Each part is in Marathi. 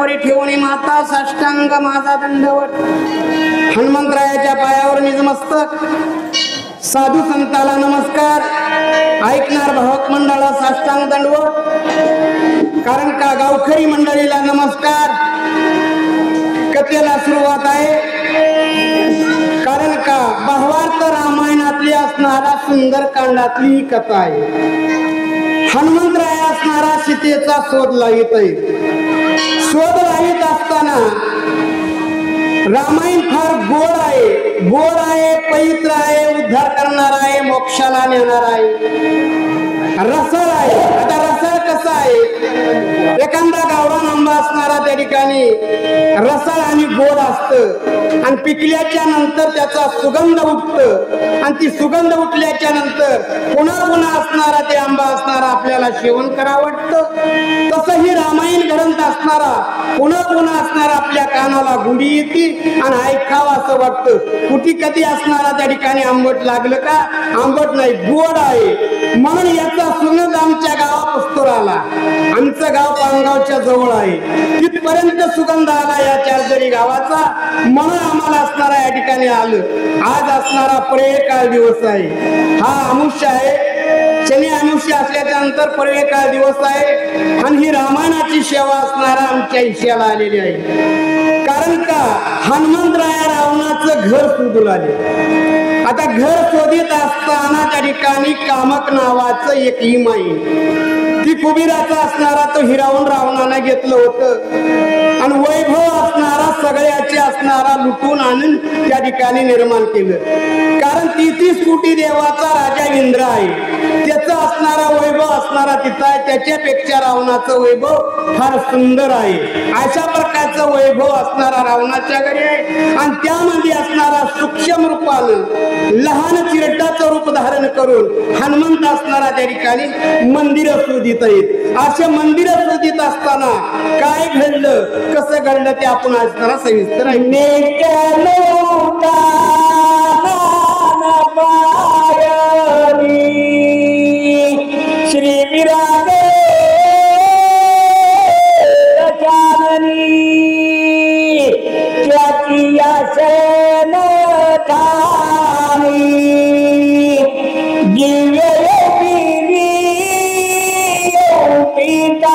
पायावरी ठेवून माता साष्टांग माझा दंडवत. हनुमंतरायाच्या पायावर निजमस्तक. साधू संताला नमस्कार. ऐकणार भावक मंडळाला साष्टांग दंडवत. कारण का गावखरी मंडळीला नमस्कार. कथेला सुरुवात आहे. कारण का भावार्थ रामायणातली असणारा सुंदरकांडातली ही कथा आहे. हनुमंतराय असणारा सीतेचा शोध लावित आहे. शोध लावित असताना रामायण फार गोड आहे. गोड आहे, पवित्र आहे, उद्धार करणार आहे, मोक्षाला नेणार आहे. रसाळ आहे. आता रसाळ कसा आहे? एखादा गावरान आंबा असणारा त्या ठिकाणी रसाळ आणि गोड असतं आणि पिकल्याच्या नंतर त्याचा सुगंध उठतं आणि ती सुगंध उठल्याच्या नंतर पुन्हा पुन्हा असणारा ते आंबा असणारा आपल्याला सेवन करावं वाटतं. तसं ही रामायण ग्रंथ असणारा पुन्हा पुन्हा असणारा आपल्या कानाला गुढी येते आणि ऐकावं असं वाटतं. कुठे कधी असणारा त्या ठिकाणी आंबट लागलं का? आंबट नाही, गोड आहे. म्हणून याचा सुगंध आमच्या गावात पुस्तूर आला. आमचं गाव पानगावच्या जवळ आहे. तिथपर्यंत सुगंध आला या चारजरी गावाचा. म्हणून आम्हाला असणारा या ठिकाणी आलं. आज असणारा पर्यकाळ दिवस आहे. हा अमुष्य आहे. शनी अमुष्य असल्याच्या नंतर पर्यकाळ दिवस आहे आणि ही रामायणाची सेवा असणारा आमच्या हिश्याला आलेली आहे. कारण का हनुमंतराया रावणाचं घर शोधू लागले. आता घर शोधित असताना त्या ठिकाणी कामक नावाचं एक हिम आहे. ती कुबीराचा असणारा तो हिरावून रावणाने घेतलं होतं आणि वैभव असणारा सगळ्याचे असणारा लुटून आणून त्या ठिकाणी निर्माण केलं. कारण 33 कोटी देवाचा राजा इंद्र आहे. त्याचा असणारा वैभव असणारा तिथं आहे. त्याच्यापेक्षा रावणाचं वैभव फार सुंदर आहे. अशा प्रकारचं वैभव असणारा रावणाच्या घरी आहे आणि त्यामध्ये असणारा सूक्ष्म रूपानं लहान चिरटाचं रूप धारण करून हनुमंत असणारा त्या ठिकाणी मंदिर शोधित आहेत. असे मंदिर शोधित असताना काय घडलं, कसं घडलं ते आपण असणारा सविस्तर श्री विरागे त्याची आसन ठाणी दिव्य पिता.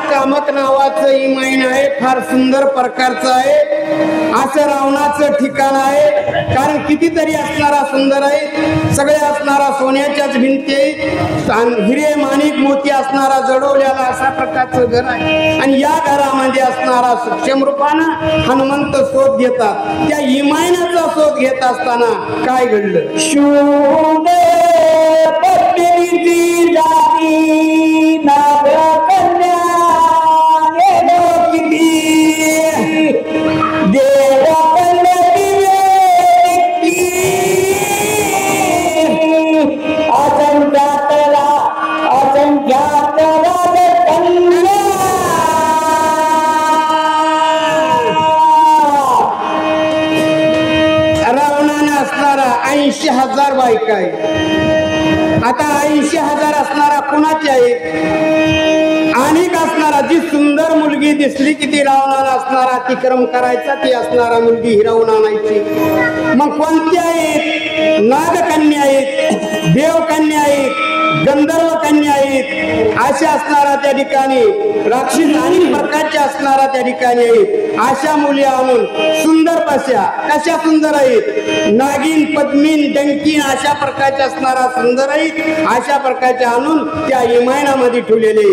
कामक नावाचं इमाईन आहे. फार सुंदर प्रकारचं आहे. असं रावणाचं ठिकाण आहे. कारण कितीतरी असणारा सुंदर आहे. सगळे असणारा सोन्याच्याच भिंती आहे. हिरे माणिक मोती असणारा जडवलेला अशा प्रकारचं घर आहे. आणि या घरामध्ये असणारा सूक्ष्म रूपानं हनुमंत शोध घेतात. त्या इमायनाचा शोध घेत असताना काय घडलं? शूद पत्नीची जाती नाग कन्या देव रावणाने असणारा 80,000 बायका आहे. आता 80,000 असणारा कुणाची आहे? अनेक असणारा जी सुंदर मुलगी दिसली की ती रावणाला असणारा अतिक्रम करायचा. ती असणारा मुलगी हिरावून आणायची. मग कोणती आहेत? नागकन्या आहेत, देवकन्या आहेत, गंधर्व कन्या आहेत. अशा असणारा त्या ठिकाणी राक्षस अनेक प्रकारच्या असणारा त्या ठिकाणी आहेत. अशा मुली आणून सुंदर पश्या. कशा सुंदर आहेत? नागिन, पद्मीन, डंकीन अशा प्रकारच्या असणारा सुंदर आहेत. अशा प्रकारच्या आणून त्या इमायनामध्ये ठेवलेले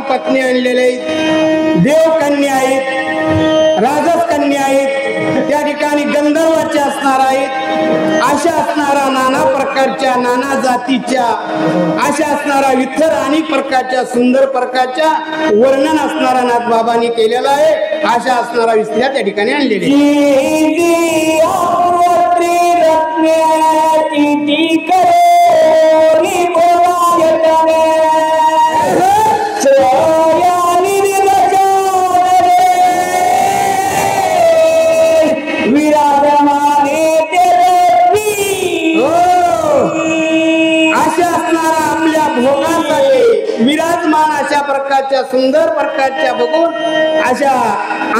पत्नी आणलेले आहेत. देवकन्या आहेत, राजस कन्या आहेत, त्या ठिकाणी गंधर्वाचे असणार आहेत, अशा असणारा नाना प्रकारच्या नाना जातीच्या अशा असणारा विठ्ठल अनेक प्रकारच्या सुंदर प्रकारच्या वर्णन असणारा नाथबाबांनी केलेला आहे. अशा असणारा विस्त्या त्या ठिकाणी आणलेली विराजमान अशा प्रकारच्या सुंदर प्रकारच्या बघून अशा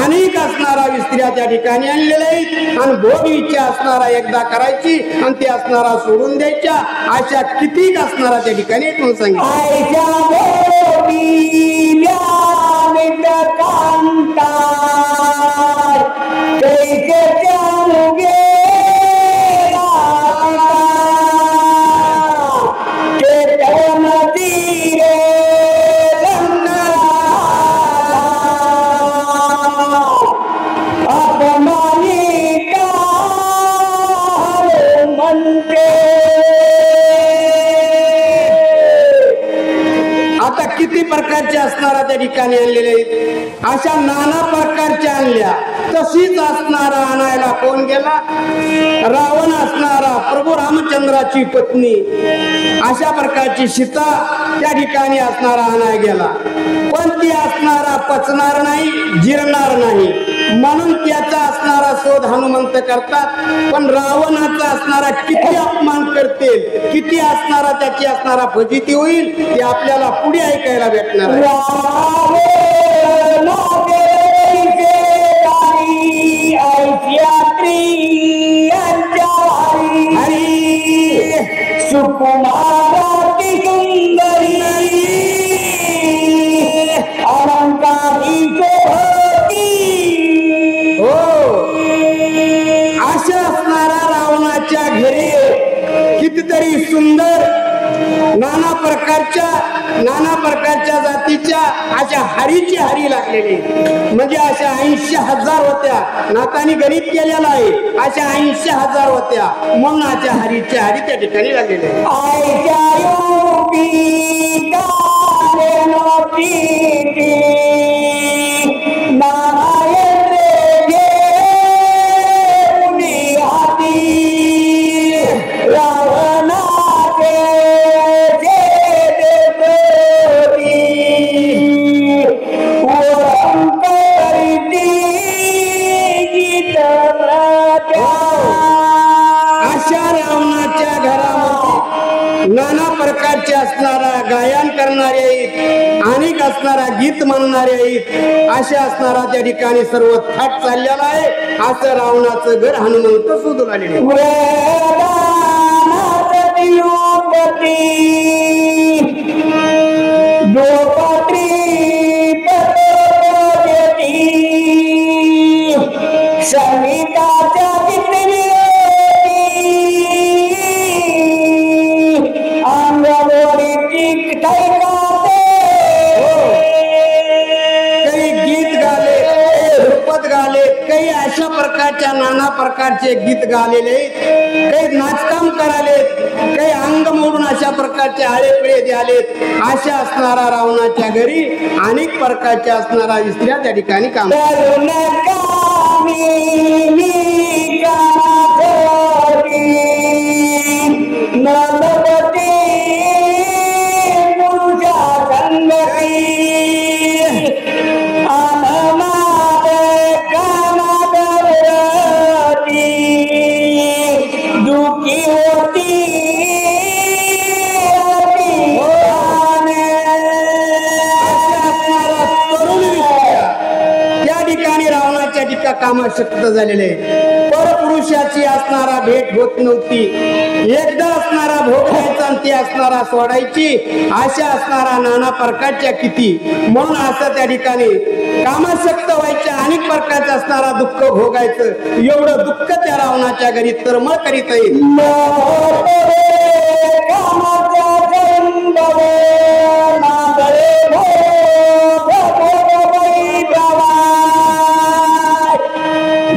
अनेक असणारा विस्त्रिया त्या ठिकाणी आणलेल्या आहेत. आणि भोग इच्छा असणारा एकदा करायची आणि ते असणारा सोडून द्यायच्या अशा किती असणारा त्या ठिकाणी तू किती प्रकारच्या असणारा त्या ठिकाणी आणलेले आहेत. अशा नाना प्रकारच्या आणल्या. तशीच असणारा आणायला कोण गेला? रावण असणारा प्रभू रामचंद्राची पत्नी अशा प्रकारची सीता त्या ठिकाणी असणारा आणाय गेला. पण ती असणारा पचणार नाही, जिरणार नाही, म्हणून त्याचा असणारा शोध हनुमंत करतात. पण रावणाचा असणारा किती अपमान करतील, किती असणारा त्याची असणारा फजिती होईल ते आपल्याला पुढे ऐकायला भेटणार आहे. सुकुमाराती सुंदरी अलंकारी शोभती. हो, अशा असणारा रावणाच्या घरी कितीतरी सुंदर नाना प्रकारच्या जातीच्या अशा हरीची हरी लागलेली. म्हणजे अशा 80,000 होत्या. नातानी गणित केलेला आहे. अशा 80,000 होत्या म्हणून अशा हरीच्या हरी त्या ठिकाणी लागलेल्या नाना प्रकारचे असणारा गायन करणारे आहेत, अनेक असणारा गीत म्हणणारे आहेत. अशा असणारा त्या ठिकाणी सर्व थाट चाललेला आहे. असं रावणाचं घर हनुमंत शोधून आलेले. अशा प्रकारच्या नाना प्रकारचे गीत गालेले, काही नाचकाम कराले, काही अंग मोडून अशा प्रकारचे आळे पिळे द्यालेत. अशा असणारा रावणाच्या घरी अनेक प्रकारच्या असणारा स्त्रिया त्या ठिकाणी काम कामाशक्त झालेले. परपुरुषाची असणारा भेट होत नव्हती. एकदा असणारा भोग घ्यायचा आणि ती असणारा सोडायची. अशा असणारा नाना प्रकारच्या किती, म्हणून असं त्या ठिकाणी कामाशक्त व्हायच्या अनेक प्रकारचं असणारा दुःख भोगायचं. एवढं दुःख त्या रावणाच्या घरी तरमळ करीत येईल.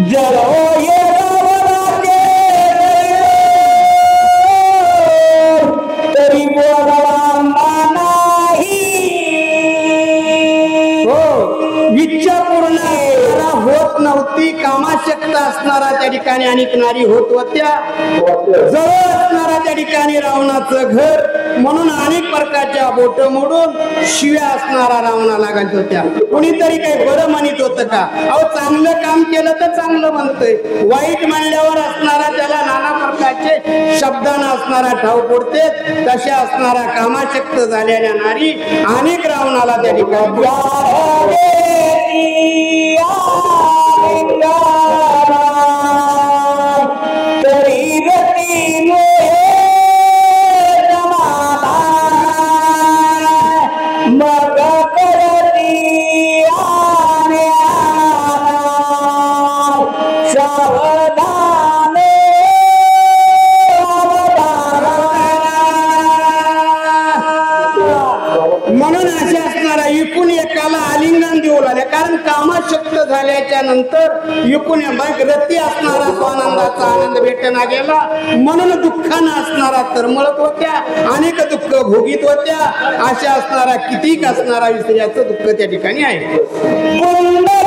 जरो होत नव्हती, कामाशक्त असणारा त्या ठिकाणी अनेक नारी होत होत्या, जवळ असणारा त्या ठिकाणी रावणाचं घर, म्हणून अनेक प्रकारच्या बोट मोडून शिव्या असणारा रावणाला घालत होत्या. कुणीतरी काही बरं म्हणत होतं का? अहो चांगलं काम केलं तर चांगलं म्हणतंय, वाईट म्हणल्यावर असणारा त्याला नाना प्रकारचे शब्दानं असणारा ठाव पडते. तशा असणारा कामाशक्त झालेल्या नारी अनेक रावणाला त्या ठिकाणी म्हणून अशा असणारा एकूण एकाला आलिंगन देऊ लागले. कारण कामाशक्त झाल्याच्या नंतर एकूण रती असणारा तो आनंदाचा आनंद भेटना गेला, म्हणून दुःखानं असणारा तरमळत होत्या, अनेक दुःख भोगीत होत्या. अशा असणारा कितीक असणारा विसर्याचं दुःख त्या ठिकाणी आहे.